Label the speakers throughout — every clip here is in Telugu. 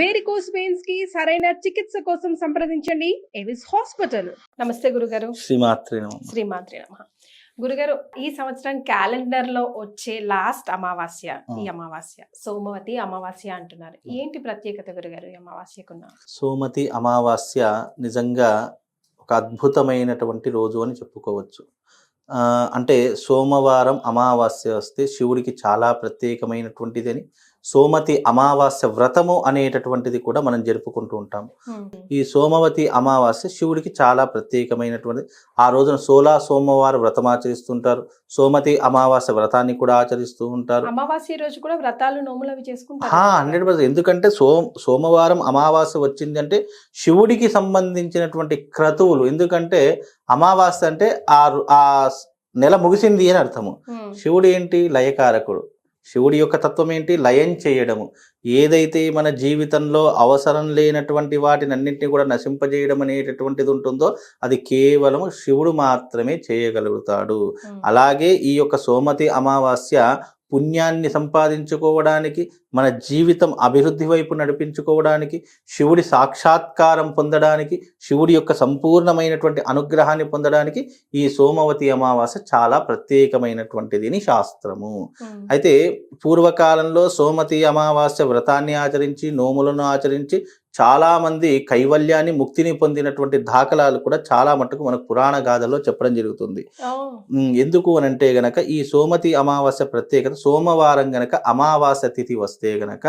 Speaker 1: వేరికోస్ వెయిన్స్ కి సరైన చికిత్స కోసం సంప్రదించండి ఎవిస్ హాస్పిటల్. నమస్తే గురుగారు. శ్రీమాత్రి నమః. గురుగారు, ఈ సంవత్సరం క్యాలెండర్ లో వచ్చే లాస్ట్ అమావాస్య ఈ అమావాస్య సోమవతి అమావాస్య అంటున్నారు. ఏంటి ప్రత్యేకత గురుగారు ఈ అమావాస్యకున్న?
Speaker 2: సోమతి అమావాస్య నిజంగా ఒక అద్భుతమైనటువంటి రోజు అని చెప్పుకోవచ్చు. అంటే సోమవారం అమావాస్య వస్తే శివుడికి చాలా ప్రత్యేకమైనటువంటిది అని, సోమతి అమావాస్య వ్రతము అనేటటువంటిది కూడా మనం జరుపుకుంటూ ఉంటాం. ఈ సోమవతి అమావాస్య శివుడికి చాలా ప్రత్యేకమైనటువంటిది. ఆ రోజున సోమవారం వ్రతం ఆచరిస్తుంటారు. సోమతి అమావాస్య వ్రతాన్ని కూడా ఆచరిస్తూ ఉంటారు.
Speaker 1: అమావాస్య రోజు కూడా వ్రతాలు నోములు అవి చేసుకుంటారు.
Speaker 2: 100%. ఎందుకంటే సోమవారం అమావాస్య వచ్చింది అంటే శివుడికి సంబంధించినటువంటి క్రతువులు. ఎందుకంటే అమావాస్య అంటే ఆ నెల ముగిసింది అని అర్థము. శివుడు ఏంటి? లయకారకుడు. శివుడి యొక్క తత్వం ఏంటి? లయం చేయడము. ఏదైతే మన జీవితంలో అవసరం లేనటువంటి వాటిని అన్నింటినీ కూడా నశింపజేయడం అనేటటువంటిది ఉంటుందో అది కేవలం శివుడు మాత్రమే చేయగలుగుతాడు. అలాగే ఈ యొక్క సోమతి అమావాస్య పుణ్యాన్ని సంపాదించుకోవడానికి, మన జీవితం అభివృద్ధి వైపు నడిపించుకోవడానికి, శివుడి సాక్షాత్కారం పొందడానికి, శివుడి యొక్క సంపూర్ణమైనటువంటి అనుగ్రహాన్ని పొందడానికి ఈ సోమవతి అమావాస్య చాలా ప్రత్యేకమైనటువంటిది శాస్త్రము. అయితే పూర్వకాలంలో సోమతి అమావాస్య వ్రతాన్ని ఆచరించి, నోములను ఆచరించి చాలామంది కైవల్యాన్ని, ముక్తిని పొందినటువంటి దాఖలాలు కూడా చాలా మటుకు మనకు పురాణ గాథల్లో చెప్పడం జరుగుతుంది. ఎందుకు అనంటే గనక ఈ సోమతి అమావాస్య ప్రత్యేకత, సోమవారం గనక అమావాస్య తిథి వస్తే గనక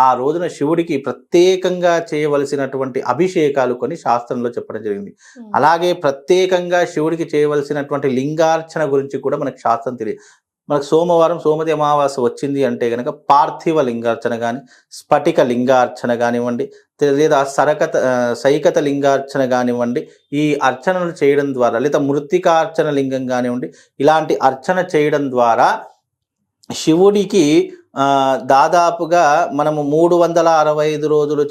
Speaker 2: ఆ రోజున శివుడికి ప్రత్యేకంగా చేయవలసినటువంటి అభిషేకాలు కొన్ని శాస్త్రంలో చెప్పడం జరిగింది. అలాగే ప్రత్యేకంగా శివుడికి చేయవలసినటువంటి లింగార్చన గురించి కూడా మనకు శాస్త్రం తెలియదు. మనకు సోమవారం సోమతి అమావాస్య వచ్చింది అంటే కనుక పార్థివ లింగార్చన కానీ, స్ఫటిక లింగార్చన కానివ్వండి, లేదా సైకత లింగార్చన కానివ్వండి, ఈ అర్చనలు చేయడం ద్వారా, లేదా మృత్తికార్చన లింగం కానివ్వండి, ఇలాంటి అర్చన చేయడం ద్వారా శివుడికి దాదాపుగా మనము 365 రోజులు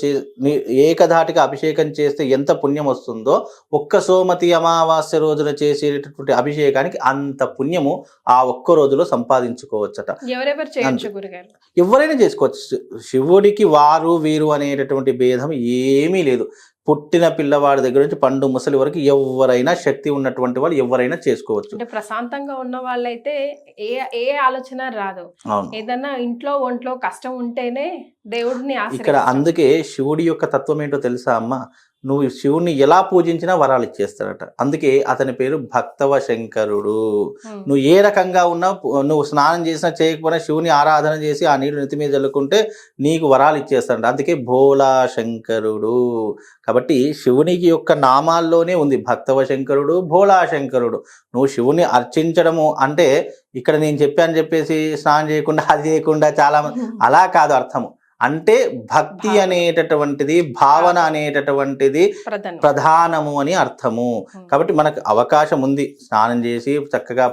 Speaker 2: ఏకధాటిగా అభిషేకం చేస్తే ఎంత పుణ్యం వస్తుందో, ఒక్క సోమతి అమావాస్య రోజున చేసేటటువంటి అభిషేకానికి అంత పుణ్యము ఆ ఒక్క రోజులో సంపాదించుకోవచ్చట. ఎవరైనా చేసుకోవచ్చు. శివుడికి వారు వీరు అనేటటువంటి భేదం ఏమీ లేదు. పుట్టిన పిల్లవాడి దగ్గర నుంచి పండు ముసలి వరకు ఎవరైనా, శక్తి ఉన్నటువంటి వాళ్ళు ఎవరైనా చేసుకోవచ్చు.
Speaker 1: అంటే ప్రశాంతంగా ఉన్న వాళ్ళైతే ఏ ఆలోచన రాదు. ఏదన్నా ఇంట్లో ఒంట్లో కష్టం ఉంటేనే దేవుడిని
Speaker 2: ఇక్కడ. అందుకే శివుడి యొక్క తత్వం ఏంటో తెలుసా అమ్మ? నువ్వు శివుణ్ణి ఎలా పూజించినా వరాలు ఇచ్చేస్తాడట. అందుకే అతని పేరు భక్తవ శంకరుడు. నువ్వు ఏ రకంగా ఉన్నా, నువ్వు స్నానం చేసినా చేయకపోయినా శివుని ఆరాధన చేసి ఆ నీళ్ళు నెత్తి మీద చల్లుకుంటే నీకు వరాలు ఇచ్చేస్తాడు. అందుకే భోలా శంకరుడు. కాబట్టి శివునికి యొక్క నామాల్లోనే ఉంది భక్తవ శంకరుడు, భోలా శంకరుడు. నువ్వు శివుని అర్చించడము అంటే ఇక్కడ నేను చెప్పాను చెప్పేసి స్నానం చేయకుండా, అది చేయకుండా చాలా అలా కాదు అర్థము. అంటే భక్తి అనేటటువంటిది, భావన అనేటటువంటిది ప్రధానము అని అర్థము. కాబట్టి మనకు అవకాశం ఉంది స్నానం చేసి చక్కగా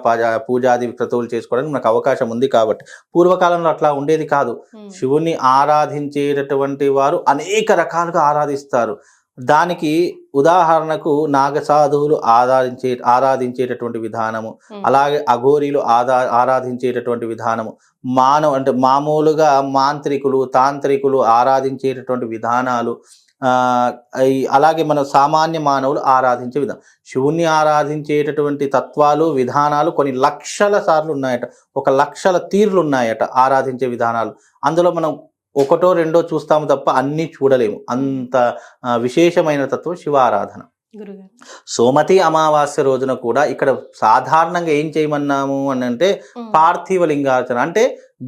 Speaker 2: పూజాది క్రతువులు చేసుకోవడానికి మనకు అవకాశం ఉంది. కాబట్టి పూర్వకాలంలో అట్లా ఉండేది కాదు. శివుని ఆరాధించేటటువంటి వారు అనేక రకాలుగా ఆరాధిస్తారు. దానికి ఉదాహరణకు నాగసాధువులు ఆరాధించేటటువంటి విధానము, అలాగే అఘోరీలు ఆరాధించేటటువంటి విధానము, అంటే మామూలుగా మాంత్రికులు, తాంత్రికులు ఆరాధించేటటువంటి విధానాలు, అలాగే మన సామాన్య మానవులు ఆరాధించే విధానం. శివుణ్ణి ఆరాధించేటటువంటి తత్వాలు, విధానాలు కొన్ని లక్షల సార్లు ఉన్నాయట, 1,00,000 తీర్లు ఉన్నాయట ఆరాధించే విధానాలు. అందులో మనం ఒకటో రెండో చూస్తాము తప్ప అన్నీ చూడలేము. అంత విశేషమైన తత్వం శివారాధన. సోమతి అమావాస్య రోజున కూడా ఇక్కడ సాధారణంగా ఏం చేయమన్నాము అని అంటే పార్థివ లింగార్చన, అంటే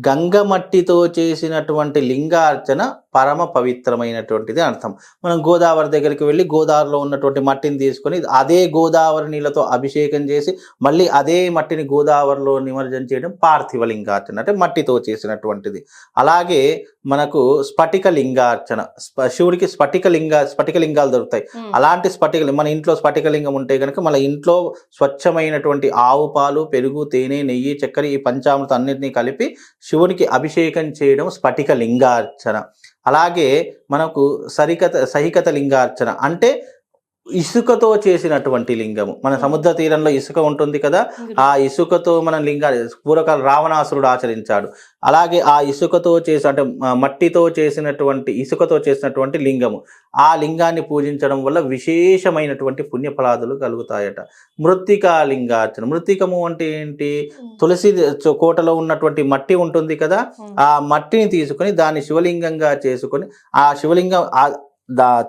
Speaker 2: గంగమట్టితో చేసినటువంటి లింగార్చన పరమ పవిత్రమైనటువంటిది అర్థం. మనం గోదావరి దగ్గరికి వెళ్ళి గోదావరిలో ఉన్నటువంటి మట్టిని తీసుకొని అదే గోదావరి నీళ్ళతో అభిషేకం చేసి మళ్ళీ అదే మట్టిని గోదావరిలో నిమజ్జనం చేయడం పార్థివ లింగార్చన, అంటే మట్టితో చేసినటువంటిది. అలాగే మనకు స్ఫటిక లింగార్చన, శివుడికి స్ఫటికలింగాలు దొరుకుతాయి. అలాంటి మన ఇంట్లో స్ఫటికలింగం ఉంటే కనుక మన ఇంట్లో స్వచ్ఛమైనటువంటి ఆవు పాలు, పెరుగు, తేనె, నెయ్యి, చక్కెర ఈ పంచామృతం అన్నిటినీ కలిపి శివునికి అభిషేకం చేయడం స్ఫటిక లింగార్చన. అలాగే మనకు సహికత లింగార్చన, అంటే ఇసుకతో చేసినటువంటి లింగము. మన సముద్ర తీరంలో ఇసుక ఉంటుంది కదా, ఆ ఇసుకతో మనం లింగాలు పూర్వకాల రావణాసురుడు ఆచరించాడు. అలాగే ఆ ఇసుకతో చేసి అంటే మట్టితో చేసినటువంటి ఇసుకతో చేసినటువంటి లింగము, ఆ లింగాన్ని పూజించడం వల్ల విశేషమైనటువంటి పుణ్యఫలాదులు కలుగుతాయట. మృత్తికా లింగార్చన. మృత్తికము అంటే ఏంటి? తులసి కోటలో ఉన్నటువంటి మట్టి ఉంటుంది కదా, ఆ మట్టిని తీసుకొని దాన్ని శివలింగంగా చేసుకొని ఆ శివలింగం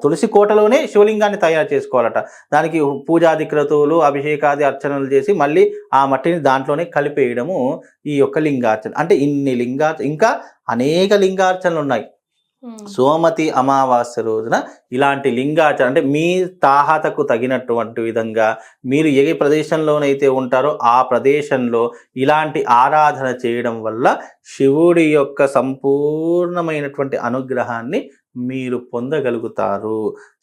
Speaker 2: తులసి కోటలోనే శివలింగాన్ని తయారు చేసుకోవాలట. దానికి పూజాది క్రతువులు, అభిషేకాది అర్చనలు చేసి మళ్ళీ ఆ మట్టిని దాంట్లోనే కలిపేయడము ఈ యొక్క లింగార్చన. అంటే ఇన్ని ఇంకా అనేక లింగార్చనలు ఉన్నాయి. సోమతి అమావాస్య రోజున ఇలాంటి లింగార్చన అంటే మీ తాహతకు తగినటువంటి విధంగా మీరు ఏ ప్రదేశంలోనైతే ఉంటారో ఆ ప్రదేశంలో ఇలాంటి ఆరాధన చేయడం వల్ల శివుడి యొక్క సంపూర్ణమైనటువంటి అనుగ్రహాన్ని మీరు పొందగలుగుతారు.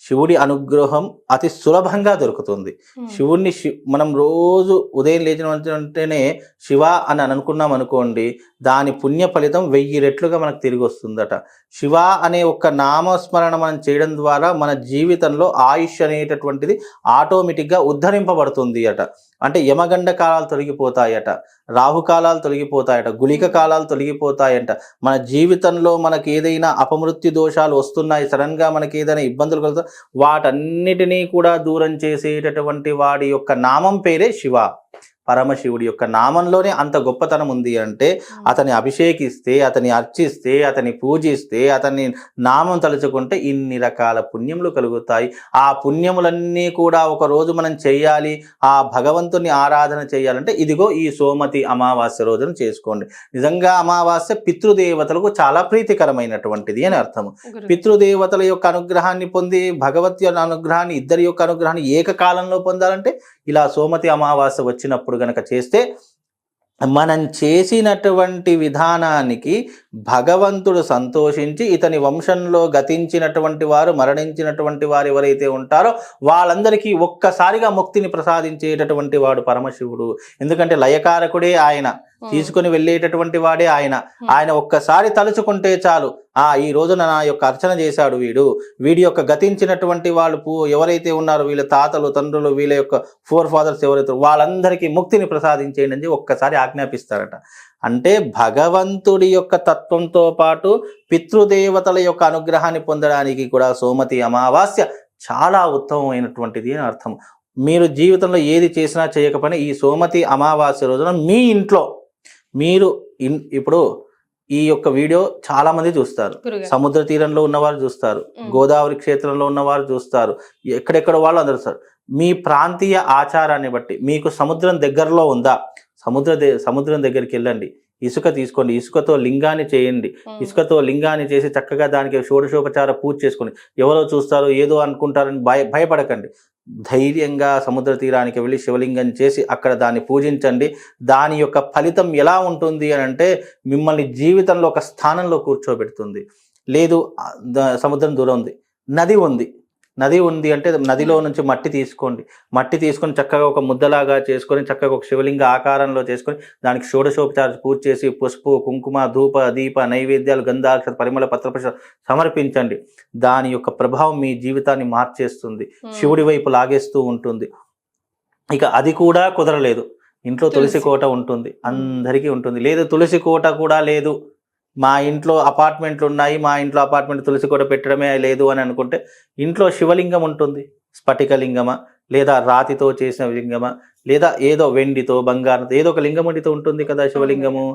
Speaker 2: శివుడి అనుగ్రహం అతి సులభంగా దొరుకుతుంది. శివుణ్ణి మనం రోజు ఉదయం లేచిన వెంటనే శివ అని అనుకున్నాం అనుకోండి, దాని పుణ్య ఫలితం 1000 రెట్లుగా మనకు తిరిగి వస్తుందట. శివ అనే ఒక నామస్మరణ మనం చేయడం ద్వారా మన జీవితంలో ఆయుష్ అనేటటువంటిది ఆటోమేటిక్గా ఉద్ధరింపబడుతుంది అట. అంటే యమగండ కాలాలు తొలగిపోతాయట, రాహుకాలాలు తొలగిపోతాయట, గుళిక కాలాలు తొలగిపోతాయంట. మన జీవితంలో మనకి ఏదైనా అపమృత్యు దోషాలు వస్తున్నాయి, సడన్గా మనకి ఏదైనా ఇబ్బందులు కలుగుతాయి, వాటన్నిటినీ కూడా దూరం చేసేటటువంటి వాడి యొక్క నామం పేరే శివ. పరమశివుడి యొక్క నామంలోనే అంత గొప్పతనం ఉంది. అంటే అతన్ని అభిషేకిస్తే, అతన్ని అర్చిస్తే, అతన్ని పూజిస్తే, అతన్ని నామం తలుచుకుంటే ఇన్ని రకాల పుణ్యములు కలుగుతాయి. ఆ పుణ్యములన్నీ కూడా ఒక రోజు మనం చేయాలి, ఆ భగవంతుని ఆరాధన చేయాలంటే ఇదిగో ఈ సోమతి అమావాస్య రోజున చేసుకోండి. నిజంగా అమావాస్య పితృదేవతలకు చాలా ప్రీతికరమైనటువంటిది అని అర్థము. పితృదేవతల యొక్క అనుగ్రహాన్ని పొంది భగవత్ అనుగ్రహాన్ని, ఇద్దరి యొక్క అనుగ్రహాన్ని ఏకకాలంలో పొందాలంటే ఇలా సోమతి అమావాస్య వచ్చినప్పుడు గనక చేస్తే మనం చేసినటువంటి విధానానికి భగవంతుడు సంతోషించి ఇతని వంశంలో గతించినటువంటి వారు, మరణించినటువంటి వారు ఎవరైతే ఉంటారో వాళ్ళందరికీ ఒక్కసారిగా ముక్తిని ప్రసాదించేటటువంటి వాడు పరమశివుడు. ఎందుకంటే లయకారకుడే ఆయన, తీసుకుని వెళ్ళేటటువంటి వాడే ఆయన. ఆయన ఒక్కసారి తలుచుకుంటే చాలు, ఈ రోజున నా యొక్క అర్చన చేశాడు వీడి యొక్క గతించినటువంటి వాళ్ళు ఎవరైతే ఉన్నారో, వీళ్ళ తాతలు, తండ్రులు, వీళ్ళ యొక్క ఫోర్ ఫాదర్స్ ఎవరైతే వాళ్ళందరికీ ముక్తిని ప్రసాదించేయండి అని ఒక్కసారి ఆజ్ఞాపిస్తారట. అంటే భగవంతుడి యొక్క తత్వంతో పాటు పితృదేవతల యొక్క అనుగ్రహాన్ని పొందడానికి కూడా సోమతి అమావాస్య చాలా ఉత్తమమైనటువంటిది అని అర్థం. మీరు జీవితంలో ఏది చేసినా చేయకపోయినా ఈ సోమతి అమావాస్య రోజున మీ ఇంట్లో మీరు ఇప్పుడు ఈ యొక్క వీడియో చాలా మంది చూస్తారు, సముద్ర తీరంలో ఉన్నవారు చూస్తారు, గోదావరి క్షేత్రంలో ఉన్నవారు చూస్తారు, ఎక్కడెక్కడ వాళ్ళు అందరూ చూస్తారు. మీ ప్రాంతీయ ఆచారాన్ని బట్టి మీకు సముద్రం దగ్గరలో ఉందా, సముద్రం దగ్గరికి వెళ్ళండి, ఇసుక తీసుకోండి, ఇసుకతో లింగాన్ని చేయండి, ఇసుకతో లింగాన్ని చేసి చక్కగా దానికి షోడశోపచార పూజ చేసుకోండి. ఎవరో చూస్తారో ఏదో అనుకుంటారని భయపడకండి. ధైర్యంగా సముద్ర తీరానికి వెళ్ళి శివలింగం చేసి అక్కడ దాన్ని పూజించండి. దాని యొక్క ఫలితం ఎలా ఉంటుంది అని అంటే మిమ్మల్ని జీవితంలో ఒక స్థానంలో కూర్చోబెడుతుంది. లేదు సముద్రం దూరం ఉంది, నది ఉంది అంటే నదిలో నుంచి మట్టి తీసుకొని చక్కగా ఒక ముద్దలాగా చేసుకొని చక్కగా ఒక శివలింగ ఆకారంలో చేసుకొని దానికి షోడశోపచార పూజ చేసి పసుపు, కుంకుమ, ధూప, దీప, నైవేద్యాలు, గంధాక్షత, పరిమళ పత్ర సమర్పించండి. దాని యొక్క ప్రభావం మీ జీవితాన్ని మార్చేస్తుంది, శివుడి వైపు లాగేస్తూ ఉంటుంది. ఇక అది కూడా కుదరలేదు, ఇంట్లో తులసి కోట ఉంటుంది, అందరికీ ఉంటుంది. లేదు తులసి కోట కూడా లేదు, మా ఇంట్లో అపార్ట్మెంట్లు ఉన్నాయి, మా ఇంట్లో అపార్ట్మెంట్ తులసి కోట పెట్టడమే లేదు అని అనుకుంటే ఇంట్లో శివలింగం ఉంటుంది. స్ఫటికలింగమా, లేదా రాతితో చేసిన లింగమా, లేదా ఏదో వెండితో, బంగారంతో ఏదో ఒక లింగముడితో ఉంటుంది కదా శివలింగము.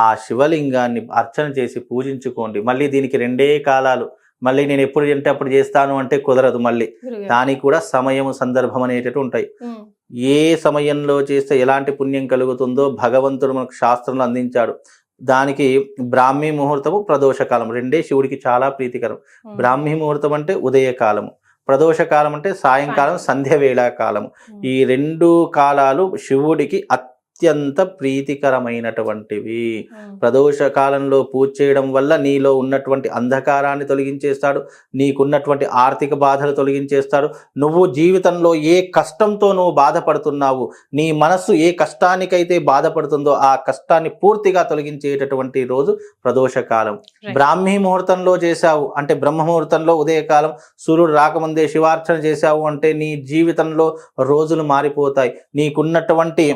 Speaker 2: ఆ శివలింగాన్ని అర్చన చేసి పూజించుకోండి. మళ్ళీ దీనికి 2 కాలాలు, మళ్ళీ నేను ఎప్పుడు అంటే అప్పుడు చేస్తాను అంటే కుదరదు. మళ్ళీ దానికి కూడా సమయం, సందర్భం అనేటట్టు ఉంటాయి. ఏ సమయంలో చేస్తే ఎలాంటి పుణ్యం కలుగుతుందో భగవంతుడు మనకు శాస్త్రంలో అందించాడు. దానికి బ్రాహ్మీ ముహూర్తము, ప్రదోషకాలం 2 శివుడికి చాలా ప్రీతికరం. బ్రాహ్మీ ముహూర్తం అంటే ఉదయకాలము, ప్రదోషకాలం అంటే సాయంకాలం, సంధ్య వేళ కాలము. ఈ 2 కాలాలు శివుడికి అత్యంత ప్రీతికరమైనటువంటివి. ప్రదోష కాలంలో పూజ చేయడం వల్ల నీలో ఉన్నటువంటి అంధకారాన్ని తొలగించేస్తాడు, నీకున్నటువంటి ఆర్థిక బాధలు తొలగించేస్తాడు. నువ్వు జీవితంలో ఏ కష్టంతో నువ్వు బాధపడుతున్నావు, నీ మనస్సు ఏ కష్టానికైతే బాధపడుతుందో ఆ కష్టాన్ని పూర్తిగా తొలగించేటటువంటి రోజు ప్రదోష కాలం. బ్రాహ్మీ ముహూర్తంలో చేశావు అంటే బ్రహ్మ ముహూర్తంలో ఉదయకాలం సూర్యుడు రాకముందే శివార్చన చేశావు అంటే నీ జీవితంలో రోజులు మారిపోతాయి. నీకున్నటువంటి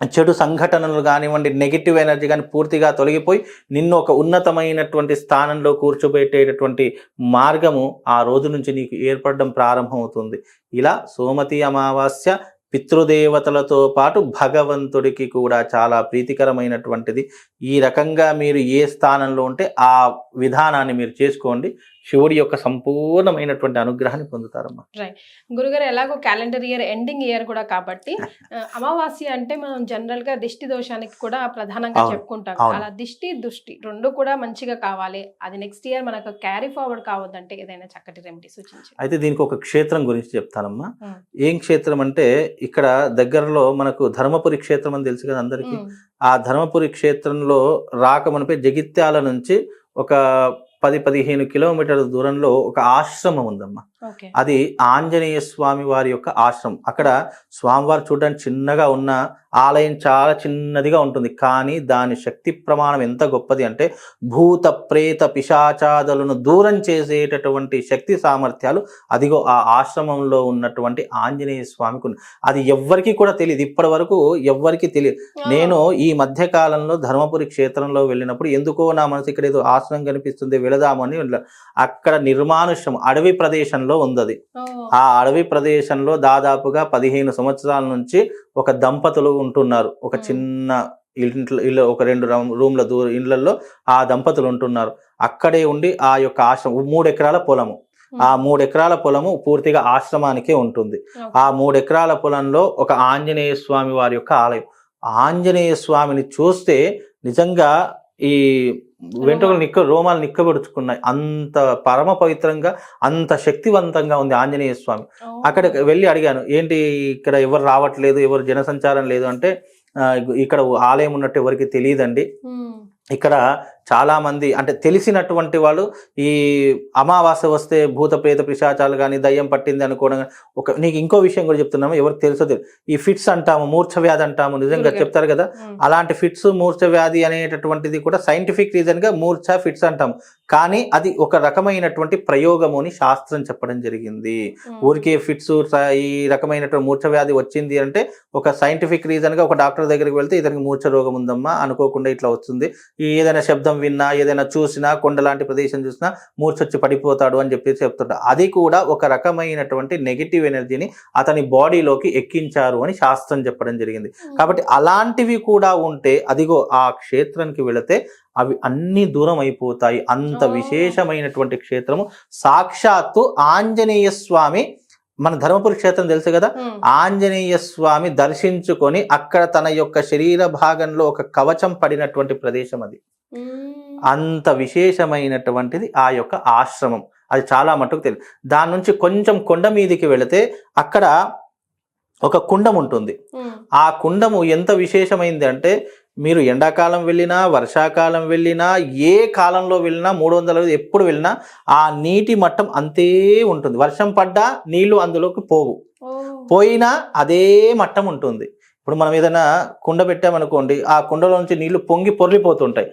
Speaker 2: చెడు సంఘటనలు కానివ్వండి, నెగిటివ్ ఎనర్జీ కానీ పూర్తిగా తొలగిపోయి నిన్ను ఒక ఉన్నతమైనటువంటి స్థానంలో కూర్చోబెట్టేటటువంటి మార్గము ఆ రోజు నుంచి నీకు ఏర్పడడం ప్రారంభమవుతుంది. ఇలా సోమతి అమావాస్య పితృదేవతలతో పాటు భగవంతుడికి కూడా చాలా ప్రీతికరమైనటువంటిది. ఈ రకంగా మీరు ఏ స్థానంలో ఉంటే ఆ విధానాన్ని మీరు చేసుకోండి, శివుడి యొక్క సంపూర్ణమైనటువంటి అనుగ్రహాన్ని పొందుతారమ్మా.
Speaker 1: రైట్ గురుగారు, ఎలాగో క్యాలెండర్ ఇయర్ ఎండింగ్ ఇయర్ కూడా కాబట్టి అమావాస్య అంటే మనం జనరల్ గా దిష్టి దోషానికి కూడా ప్రధానంగా చెప్పుకుంటాం. అలా దిష్టి దృష్టి రెండు కూడా మంచిగా కావాలి, అది నెక్స్ట్ ఇయర్ మనకు క్యారీ ఫార్వర్డ్ కావద్దంటే ఏదైనా చక్కటి రెమెడీ సూచించండి.
Speaker 2: అయితే దీనికి ఒక క్షేత్రం గురించి చెప్తానమ్మా. ఏం క్షేత్రం అంటే ఇక్కడ దగ్గరలో మనకు ధర్మపురి క్షేత్రం అని తెలుసు కదా అందరికీ. ఆ ధర్మపురి క్షేత్రంలో రాకమనిపై జగిత్యాల నుంచి ఒక 10-15 కిలోమీటర్ల దూరంలో ఒక ఆశ్రమం ఉందమ్మా. అది ఆంజనేయ స్వామి వారి యొక్క ఆశ్రమం. అక్కడ స్వామివారు చూడడానికి చిన్నగా ఉన్న ఆలయం చాలా చిన్నదిగా ఉంటుంది, కానీ దాని శక్తి ప్రమాణం ఎంత గొప్పది అంటే భూత ప్రేత పిశాచాదులను దూరం చేసేటటువంటి శక్తి సామర్థ్యాలు అదిగో ఆ ఆశ్రమంలో ఉన్నటువంటి ఆంజనేయ స్వామికి. అది ఎవ్వరికి కూడా తెలియదు, ఇప్పటి వరకు ఎవ్వరికి తెలియదు. నేను ఈ మధ్య కాలంలో ధర్మపురి క్షేత్రంలో వెళ్ళినప్పుడు ఎందుకో నా మనసు ఇక్కడ ఏదో ఆశ్రమం కనిపిస్తుంది, వెళదామని. అక్కడ నిర్మానుష్యం అడవి ప్రదేశంలో ఉంది. ఆ అడవి ప్రదేశంలో దాదాపుగా 15 సంవత్సరాల నుంచి ఒక దంపతులు ఉంటున్నారు. ఒక చిన్న ఇల్లు, ఒక 2 రూమ్ల ఇళ్లలో ఆ దంపతులు ఉంటున్నారు. అక్కడే ఉండి ఆ యొక్క ఆశ్రమం 3 ఎకరాల పొలము, ఆ 3 ఎకరాల పొలము పూర్తిగా ఆశ్రమానికే ఉంటుంది. ఆ 3 ఎకరాల పొలంలో ఒక ఆంజనేయ స్వామి వారి యొక్క ఆలయం. ఆంజనేయ స్వామిని చూస్తే నిజంగా ఈ వెంట్రుకలు రోమాలు నిక్కబెడుచుకున్నాయి. అంత పరమ పవిత్రంగా, అంత శక్తివంతంగా ఉంది ఆంజనేయ స్వామి. అక్కడ వెళ్ళి అడిగాను, ఏంటి ఇక్కడ ఎవరు రావట్లేదు, ఎవరు జనసంచారం లేదు అంటే ఇక్కడ ఆలయం ఉన్నట్టు ఎవరికి తెలియదండి. ఇక్కడ చాలా మంది అంటే తెలిసినటువంటి వాళ్ళు ఈ అమావాస్య వస్తే భూత ప్రేత పిశాచాలు కానీ దయ్యం పట్టింది అనుకోవడం. నీకు ఇంకో విషయం కూడా చెప్తున్నాము, ఎవరికి తెలుసో ఈ ఫిట్స్ అంటాము, మూర్ఛ వ్యాధి అంటాము, నిజంగా చెప్తారు కదా. అలాంటి ఫిట్స్, మూర్ఛ వ్యాధి అనేటటువంటిది కూడా సైంటిఫిక్ రీజన్ గా మూర్ఛ ఫిట్స్ అంటాము, కానీ అది ఒక రకమైనటువంటి ప్రయోగము అని శాస్త్రం చెప్పడం జరిగింది. ఊరికే ఫిట్స్ ఈ రకమైనటువంటి మూర్ఛ వ్యాధి వచ్చింది అంటే ఒక సైంటిఫిక్ రీజన్ గా ఒక డాక్టర్ దగ్గరికి వెళ్తే ఇతనికి మూర్ఛ రోగం ఉందమ్మా, అనుకోకుండా ఇట్లా వస్తుంది, ఏదైనా శబ్దం విన్నా, ఏదైనా చూసినా, కొండ లాంటి ప్రదేశం చూసినా మూర్ఛొచ్చి పడిపోతాడు అని చెప్పేసి చెప్తుంటారు. అది కూడా ఒక రకమైనటువంటి నెగిటివ్ ఎనర్జీని అతని బాడీలోకి ఎక్కించారు అని శాస్త్రం చెప్పడం జరిగింది. కాబట్టి అలాంటివి కూడా ఉంటే అదిగో ఆ క్షేత్రానికి వెళితే అవి అన్ని దూరం అయిపోతాయి. అంత విశేషమైనటువంటి క్షేత్రము. సాక్షాత్తు ఆంజనేయ స్వామి, మన ధర్మపురి క్షేత్రం తెలుసు కదా, ఆంజనేయ స్వామి దర్శించుకొని అక్కడ తన యొక్క శరీర భాగంలో ఒక కవచం పడినటువంటి ప్రదేశం అది. అంత విశేషమైనటువంటిది ఆ యొక్క ఆశ్రమం. అది చాలా మటుకు తెలియదు. దాని నుంచి కొంచెం కొండ మీదికి వెళితే అక్కడ ఒక కుండం ఉంటుంది. ఆ కుండము ఎంత విశేషమైంది అంటే మీరు ఎండాకాలం వెళ్ళినా, వర్షాకాలం వెళ్ళినా, ఏ కాలంలో వెళ్ళినా, 300 ఎప్పుడు వెళ్ళినా ఆ నీటి మట్టం అంతే ఉంటుంది. వర్షం పడ్డా నీళ్లు అందులోకి పోయినా అదే మట్టం ఉంటుంది. ఇప్పుడు మనం ఏదైనా కుండ పెట్టామనుకోండి, ఆ కుండలో నుంచి నీళ్లు పొంగి పొర్లిపోతుంటాయి.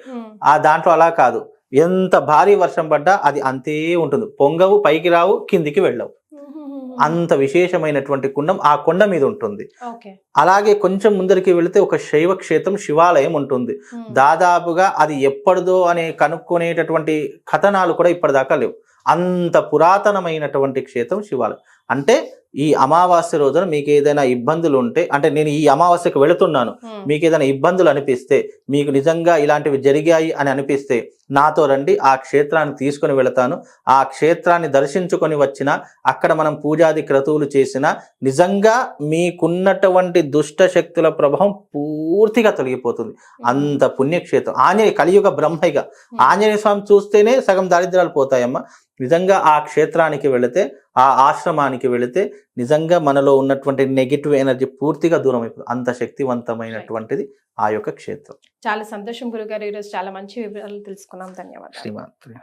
Speaker 2: ఆ దాంట్లో అలా కాదు, ఎంత భారీ వర్షం పడ్డా అది అంతే ఉంటుంది. పొంగవు, పైకి రావు, కిందికి వెళ్ళవు. అంత విశేషమైనటువంటి కుండం ఆ కొండ మీద ఉంటుంది. అలాగే కొంచెం ముందరికి వెళితే ఒక శైవ క్షేత్రం, శివాలయం ఉంటుంది. దాదాపుగా అది ఎప్పటిదో అని కనుక్కునేటటువంటి కథనాలు కూడా ఇప్పటిదాకా లేవు. అంత పురాతనమైనటువంటి క్షేత్రం శివాలయం. అంటే ఈ అమావాస్య రోజున మీకు ఏదైనా ఇబ్బందులు ఉంటే, అంటే నేను ఈ అమావాస్యకు వెళుతున్నాను, మీకు ఏదైనా ఇబ్బందులు అనిపిస్తే, మీకు నిజంగా ఇలాంటివి జరిగాయి అని అనిపిస్తే నాతో రండి, ఆ క్షేత్రాన్ని తీసుకొని వెళతాను. ఆ క్షేత్రాన్ని దర్శించుకొని వచ్చిన, అక్కడ మనం పూజాది క్రతువులు చేసిన, నిజంగా మీకున్నటువంటి దుష్ట శక్తుల ప్రభావం పూర్తిగా తొలగిపోతుంది. అంత పుణ్యక్షేత్రం. ఆంజనేయ కలియుగ బ్రహ్మైగా ఆంజనేయ స్వామి చూస్తేనే సగం దారిద్ర్యాలు పోతాయమ్మా. నిజంగా ఆ క్షేత్రానికి వెళితే ఆ ఆశ్రమానికి వెళితే నిజంగా మనలో ఉన్నటువంటి నెగిటివ్ ఎనర్జీ పూర్తిగా దూరం అయిపోతుంది. అంత శక్తివంతమైనటువంటిది ఆ యొక్క క్షేత్రం.
Speaker 1: చాలా సంతోషం గురుగారు, ఈరోజు చాలా మంచి వివరాలు తెలుసుకున్నాం. ధన్యవాదాలు.
Speaker 2: శ్రీమాత్రే.